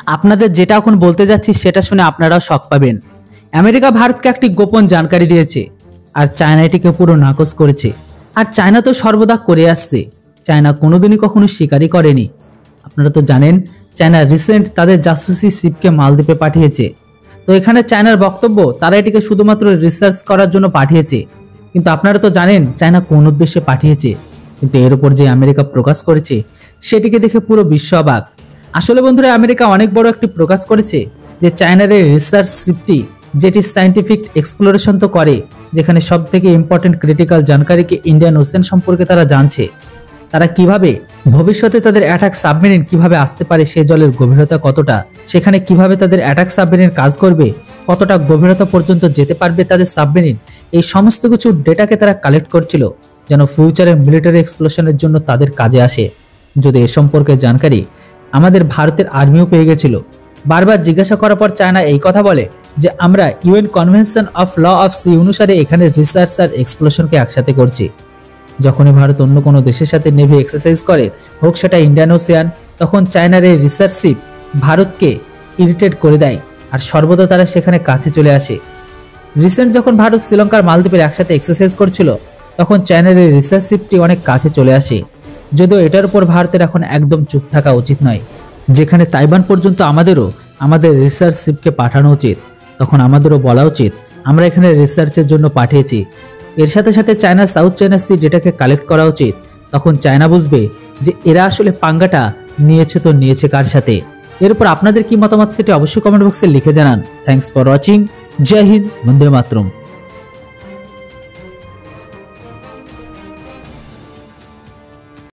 আপনাদের যেটা এখন বলতে যাচ্ছি সেটা শুনে আপনারাও শক পাবেন। আমেরিকা ভারতকে একটি গোপন জানকারি দিয়েছে, আর চায়না এটিকে পুরো নাকচ করেছে। আর চায়না তো সর্বদা করে আসছে, চায়না কোনোদিনই কখনো স্বীকারই করেনি। আপনারা তো জানেন চায়না রিসেন্ট তাদের জাসুসি শিপকে মালদ্বীপে পাঠিয়েছে। তো এখানে চায়নার বক্তব্য তারা এটিকে শুধুমাত্র রিসার্চ করার জন্য পাঠিয়েছে, কিন্তু আপনারা তো জানেন চায়না কোন উদ্দেশ্যে পাঠিয়েছে। কিন্তু এর উপর যে আমেরিকা প্রকাশ করেছে সেটিকে দেখে পুরো বিশ্ব অবাক। আসলে বন্ধুরা, আমেরিকা অনেক বড় একটি প্রকাশ করেছে যে চায়নার এই রিসার্চ শিপটি, যেটি সায়েন্টিফিক এক্সপ্লোরেশন তো করে, যেখানে সব থেকে ইম্পর্টেন্ট ক্রিটিক্যাল জানকারিকে ইন্ডিয়ান ওশেন সম্পর্কে তারা জানছে। তারা কিভাবে ভবিষ্যতে তাদের অ্যাটাক সাবমেরিন কিভাবে আসতে পারে, সে জলের গভীরতা কতটা, সেখানে কিভাবে তাদের অ্যাটাক সাবমেরিন কাজ করবে, কতটা গভীরতা পর্যন্ত যেতে পারবে তাদের সাবমেরিন, এই সমস্ত কিছু ডেটাকে তারা কালেক্ট করছিল যেন ফিউচারের মিলিটারি এক্সপ্লোশনের জন্য তাদের কাজে আসে। যদি এ সম্পর্কে জানকারি আমাদের ভারতের আর্মিও পেয়ে গেছিল। বারবার জিজ্ঞাসা করার পর চায়না এই কথা বলে যে আমরা UN convention of law of sea অনুসারে এখানে রিসার্চ আর এক্সপ্লোশনকে একসাথে করছি। যখনই ভারত অন্য কোনো দেশের সাথে নেভি এক্সারসাইজ করে, হোক সেটা ইন্ডিয়ান ওশিয়ান, তখন চায়নার এই রিসার্চ শিপ ভারতকে ইরিটেট করে দেয়, আর সর্বদা তারা সেখানে কাছে চলে আসে। রিসেন্ট যখন ভারত শ্রীলঙ্কার মালদ্বীপের একসাথে এক্সারসাইজ করছিল, তখন চায়নার এই রিসার্চ শিপটি অনেক কাছে চলে আসে। যদিও এটার উপর ভারতের এখন একদম চুপ থাকা উচিত নয়। যেখানে তাইওয়ান পর্যন্ত আমাদের রিসার্চ শিপকে পাঠানো উচিত, তখন আমাদেরও বলা উচিত আমরা এখানে রিসার্চের জন্য পাঠিয়েছি। এর সাথে সাথে চায়না সাউথ চায়না সি ডেটাকে কালেক্ট করা উচিত, তখন চায়না বুঝবে যে এরা আসলে পাঙ্গাটা নিয়েছে তো নিয়েছে কার সাথে। এর উপর আপনাদের কি মতামত সেটি অবশ্যই কমেন্ট বক্সে লিখে জানান। Thanks for watching. জয় হিন্দ, বন্দে মাতরম।